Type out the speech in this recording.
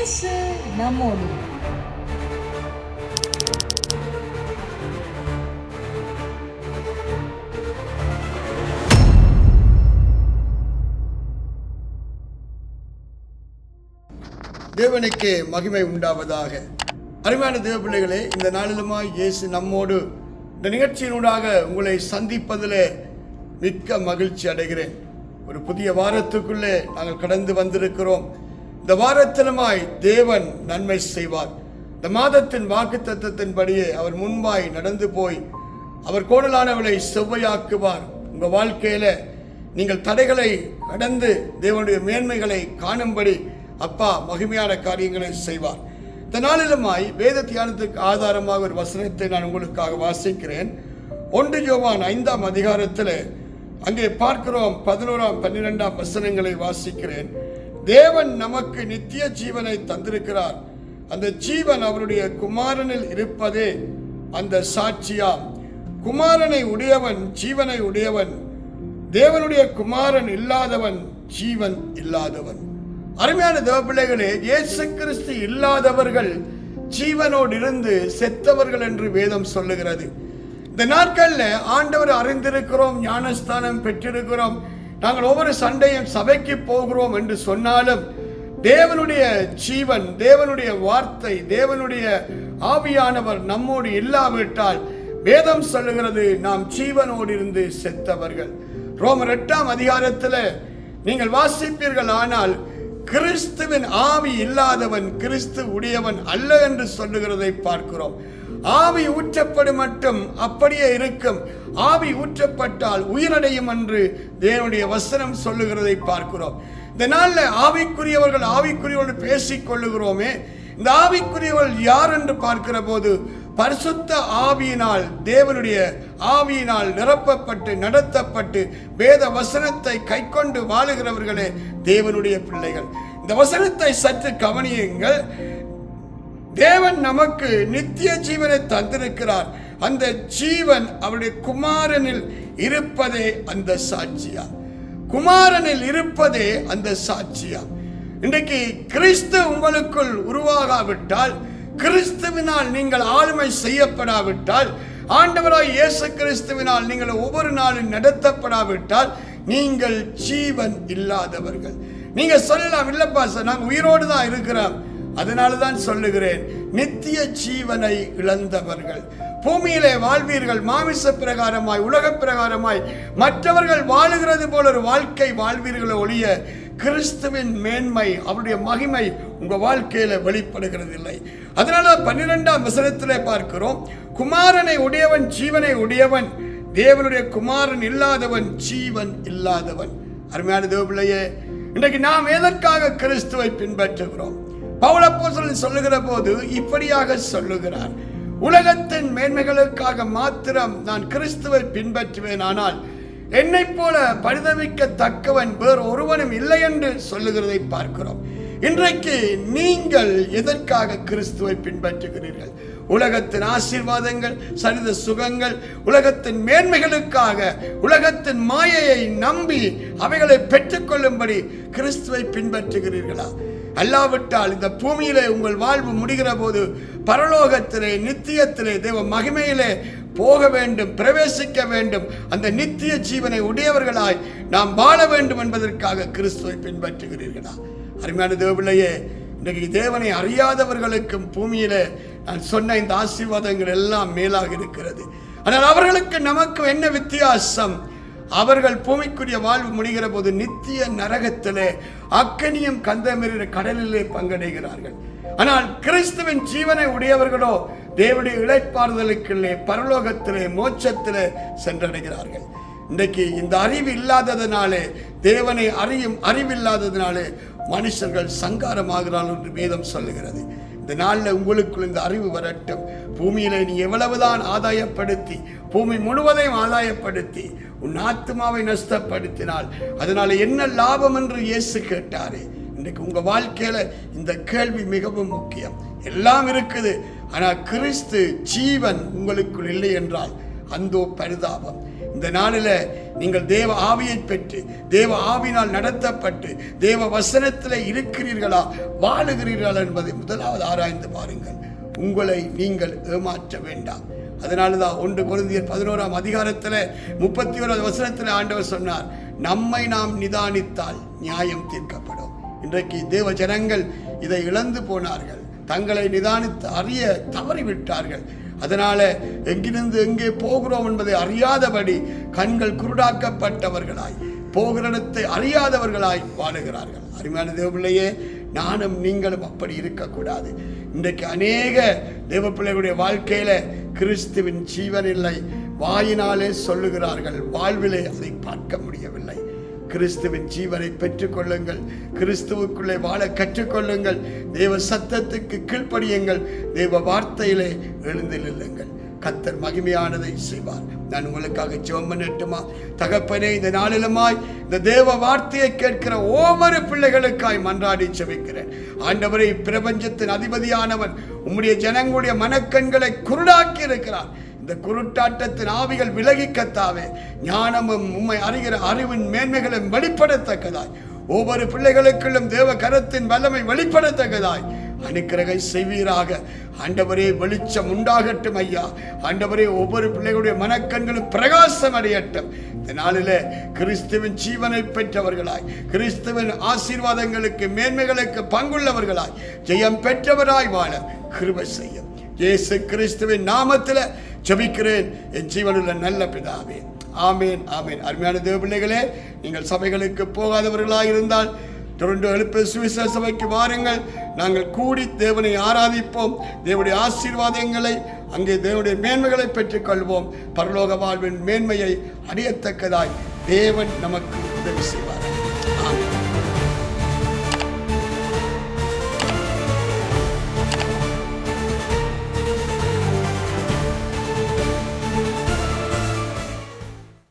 இயேசு நம்மோடு. தேவனுக்கு மகிமை உண்டாவதாக. அருமையான தேவ பிள்ளைகளே, இந்த நாளிலுமாய் இயேசு நம்மோடு இந்த நிகழ்ச்சியினூடாக உங்களை சந்திப்பதில் மிக்க மகிழ்ச்சி அடைகிறேன். ஒரு புதிய வாரத்துக்குள்ளே நாங்கள் கடந்து வந்திருக்கிறோம். இந்த வாரத்திலுமாய் தேவன் நன்மை செய்வார். இந்த மாதத்தின் வாக்குத்தத்தத்தின்படியே அவர் முன்பாய் நடந்து போய் அவர் கோடலானவளை செவ்வையாக்குவார். உங்கள் வாழ்க்கையில் நீங்கள் தடைகளை கடந்து தேவனுடைய மேன்மைகளை காணும்படி அப்பா மகிமையான காரியங்களை செய்வார். இந்த நாளிலுமாய் வேத தியானத்துக்கு ஆதாரமாக ஒரு வசனத்தை நான் உங்களுக்காக வாசிக்கிறேன். 1 யோவான் 5ஆம் அதிகாரத்தில் அங்கே பார்க்கிறோம். 11, 12 வசனங்களை வாசிக்கிறேன். தேவன் நமக்கு நித்திய ஜீவனை தந்திருக்கிறார். அந்த ஜீவன் அவருடைய குமாரனில் இருப்பதே அந்த சாட்சியாம். குமாரனை உடையவன் ஜீவனை உடையவன், தேவனுடைய குமாரன் இல்லாதவன் ஜீவன் இல்லாதவன். அருமையான தேவ பிள்ளைகளே, இயேசு கிறிஸ்து இல்லாதவர்கள் ஜீவனோடு இருந்து செத்தவர்கள் என்று வேதம் சொல்லுகிறது. இந்த நாட்களில் ஆண்டவர் அறிந்திருக்கிறோம், ஞானஸ்தானம் பெற்றிருக்கிறோம், நாங்கள் ஒவ்வொரு சண்டையும் சபைக்கு போகிறோம் என்று சொன்னாலும் தேவனுடைய ஜீவன், தேவனுடைய வார்த்தை, தேவனுடைய ஆவியானவர் நம்மோடு இல்லாவிட்டால் வேதம் சொல்லுகிறது நாம் ஜீவனோடு இருந்து செத்தவர்கள். ரோமர் 8ஆம் அதிகாரத்தில் நீங்கள் வாசிப்பீர்கள். ஆனால் கிறிஸ்துவின் ஆவி இல்லாதவன் கிறிஸ்து உடையவன் அல்ல என்று சொல்லுகிறதை பார்க்கிறோம். ஆவி ஊற்றப்படும் மட்டும் அப்படியே இருக்கும். ஆவி ஊற்றப்பட்டால் உயிரடையும் என்று தேவனுடைய வசனம் சொல்லுகிறதை பார்க்கிறோம். இந்த நாளில் ஆவிக்குரியவர்கள் பேசிக் கொள்ளுகிறோமே. இந்த ஆவிக்குரியவர்கள் யார் என்று பார்க்கிற போது பரிசுத்த ஆவியினால், தேவனுடைய ஆவியினால் நிரப்பப்பட்டு நடத்தப்பட்டு வேத வசனத்தை கைக்கொண்டு வாழுகிறவர்களே தேவனுடைய பிள்ளைகள். இந்த வசனத்தை சற்று கவனியுங்கள். தேவன் நமக்கு நித்திய ஜீவனை தந்திருக்கிறார். அந்த ஜீவன் அவருடைய குமாரனில் இருப்பதே அந்த சாட்சியா. குமாரனில் இருப்பதே அந்த சாட்சியா. இன்றைக்கு கிறிஸ்து உங்களுக்குள் உருவாகாவிட்டால், கிறிஸ்துவினால் நீங்கள் ஆளுமை செய்யப்படாவிட்டால், ஆண்டவராய் இயேசு கிறிஸ்துவினால் நீங்கள் ஒவ்வொரு நாளும் நடத்தப்படாவிட்டால் நீங்கள் ஜீவன் இல்லாதவர்கள். நீங்க சொல்லலாம், இல்லப்பா சார் நாங்கள் உயிரோடு தான் இருக்கிறோம். அதனால தான் சொல்லுகிறேன், நித்திய ஜீவனை இழந்தவர்கள். பூமியிலே வாழ்வீர்கள், மாமிச பிரகாரமாய் உலக பிரகாரமாய் மற்றவர்கள் வாழுகிறது போல ஒரு வாழ்க்கை வாழ்வீர்களோ ஒழிய கிறிஸ்துவின் மேன்மை, அவருடைய மகிமை உங்க வாழ்க்கையில வெளிப்படுகிறது இல்லை. அதனால 12ஆம் வசனத்திலே பார்க்கிறோம், குமாரனை உடையவன் ஜீவனை உடையவன், தேவனுடைய குமாரன் இல்லாதவன் ஜீவன் இல்லாதவன். அருமையான தேவ பிள்ளையே, இன்றைக்கு நாம் எதற்காக கிறிஸ்துவை பின்பற்றுகிறோம்? பவுல் அப்போஸ்தலன் சொல்லுகிற போது இப்படியாக சொல்லுகிறார், உலகத்தின் மேன்மைகளுக்காக மாத்திரம் நான் கிறிஸ்துவை பின்பற்றுவேன், ஆனால் என்னை போல பரிதவிக்கத்தக்கவன் வேறு ஒருவனும் இல்லை என்று சொல்லுகிறதை பார்க்கிறோம். இன்றைக்கு நீங்கள் எதற்காக கிறிஸ்துவை பின்பற்றுகிறீர்கள்? உலகத்தின் ஆசீர்வாதங்கள், சரித சுகங்கள், உலகத்தின் மேன்மைகளுக்காக உலகத்தின் மாயையை நம்பி அவைகளை பெற்றுக்கொள்ளும்படி கிறிஸ்துவை பின்பற்றுகிறீர்களா? அல்லாவிட்டால் இந்த பூமியிலே உங்கள் வாழ்வு முடிகிற போது பரலோகத்திலே நித்தியத்திலே தேவ மகிமையிலே போக வேண்டும், பிரவேசிக்க வேண்டும். அந்த நித்திய ஜீவனை உடையவர்களாய் நாம் வாழ வேண்டும் என்பதற்காக கிறிஸ்துவை பின்பற்றுகிறீர்களா? அருமையான தேவ பிள்ளையே, இன்றைக்கு தேவனை அறியாதவர்களுக்கும் பூமியிலே நான் சொன்ன இந்த ஆசீர்வாதங்கள் எல்லாம் மேலாக இருக்கிறது. ஆனால் அவர்களுக்கு நமக்கு என்ன வித்தியாசம்? அவர்கள் பூமிக்குரிய வாழ்வு முடிகிற போது நித்திய நரகத்திலே அக்கனியும் கந்தமெறிகிற கடலிலே பங்கடைகிறார்கள். ஆனால் கிறிஸ்துவின் ஜீவனை உடையவர்களோ தேவனுடைய இளைப்பாறுதலுக்குள்ளே பரலோகத்திலே மோட்சத்திலே சென்றடைகிறார்கள். இன்றைக்கு இந்த அறிவு இல்லாததினாலே, தேவனை அறியும் அறிவில்லாததினாலே மனுஷர்கள் சங்காரமாகிறார்கள் என்று வேதம் சொல்லுகிறது. இந்த நாளில் உங்களுக்குள் இந்த அறிவு வரட்டும். பூமியில நீ எவ்வளவுதான் ஆதாயப்படுத்தி, பூமி முழுவதையும் ஆதாயப்படுத்தி உன் ஆத்மாவை நஷ்டப்படுத்தினால் அதனால என்ன லாபம் என்று இயேசு கேட்டாரே. இன்றைக்கு உங்க வாழ்க்கையில இந்த கேள்வி மிகவும் முக்கியம். எல்லாம் இருக்குது, ஆனால் கிறிஸ்து ஜீவன் உங்களுக்குள் இல்லை என்றால் அந்தோ பரிதாபம். இந்த நாளில் நீங்கள் தேவ ஆவியை பெற்று தேவ ஆவினால் நடத்தப்பட்டு தேவ வசனத்தில் இருக்கிறீர்களா, வாழுகிறீர்களா என்பதை முதலாவது ஆராய்ந்து பாருங்கள். உங்களை நீங்கள் ஏமாற்ற வேண்டாம். அதனாலதான் 1 கொரிந்தியர் 11ஆம் அதிகாரத்தில் 31வது வசனத்தில் ஆண்டவர் சொன்னார், நம்மை நாம் நிதானித்தால் நியாயம் தீர்க்கப்படும். இன்றைக்கு தேவ ஜனங்கள் இதை இழந்து போனார்கள், தங்களை நிதானித்து அறிய தவறிவிட்டார்கள். அதனால எங்கிருந்து எங்கே போகிறோம் என்பதை அறியாதபடி கண்கள் குருடாக்கப்பட்டவர்களாய் போகிற இடத்தை அறியாதவர்களாய் வாழுகிறார்கள். அருமையான தேவப்பிள்ளையே, நானும் நீங்களும் அப்படி இருக்கக்கூடாது. இன்றைக்கு அநேக தேவப்பிள்ளைகளுடைய வாழ்க்கையில கிறிஸ்துவின் ஜீவன் இல்லை, வாயினாலே சொல்லுகிறார்கள், வாழ்விலே அதை பார்க்க முடியவில்லை. கிறிஸ்துவின் ஜீவனை பெற்றுக்கொள்ளுங்கள், கிறிஸ்துவுக்குள்ளே வாழ கற்றுக்கொள்ளுங்கள், தேவ சத்தத்துக்கு கீழ்ப்படியுங்கள், தேவ வார்த்தையிலே எழுந்து நில்லுங்கள். கர்த்தர் மகிமையானதை செய்வார். நான் உங்களுக்காக ஜெபம் பண்ணட்டுமா? தகப்பனே, இந்த நாளிலுமாய் இந்த தேவ வார்த்தையை கேட்கிற ஒவ்வொரு பிள்ளைகளுக்காய் மன்றாடி ஜெபிக்கிறேன். ஆண்டவரே, பிரபஞ்சத்தின் அதிபதியானவன் உம்முடைய ஜனங்களுடைய மனக்கண்களை குருடாக்கி இருக்கிறார். இந்த குருட்டாட்டத்தின் ஆவிகள் விலகி கத்தாவே, ஞானமும் உம்மை அறிகிற அறிவின் மேன்மைகளும் வெளிப்படத்தக்கதாய், ஒவ்வொரு பிள்ளைகளுக்குள்ளும் தேவ கரத்தின் வல்லமை வெளிப்படத்தக்கதாய் அனுக்கிரகை செய்வீராக. ஆண்டவரே, வெளிச்சம் உண்டாகட்டும் ஐயா. ஆண்டவரே, ஒவ்வொரு பிள்ளைகளுடைய மனக்கண்களும் பிரகாசம் அடையட்டும். இந்த நாளிலே கிறிஸ்துவின் ஜீவனை பெற்றவர்களாய், கிறிஸ்துவின் ஆசீர்வாதங்களுக்கு மேன்மைகளுக்கு பங்குள்ளவர்களாய், ஜெயம் பெற்றவராய் வாழ கிருபை செய்யும். இயேசு கிறிஸ்துவின் நாமத்தில் ஜெபிக்கிறேன் என் ஜீவனுள்ள நல்ல பிதாவே, ஆமேன், ஆமேன். அருமையான தேவ பிள்ளைகளே, நீங்கள் சபைகளுக்கு போகாதவர்களாக இருந்தால் தொடர்ந்து எழுப்ப சுவிசேஷ சபைக்கு வாருங்கள். நாங்கள் கூடி தேவனை ஆராதிப்போம். தேவனுடைய ஆசீர்வாதங்களை, அங்கே தேவனுடைய மேன்மைகளை பெற்றுக்கொள்வோம். பரலோக வாழ்வின் மேன்மையை அடையத்தக்கதாய் தேவன் நமக்கு உதவி செய்வார்.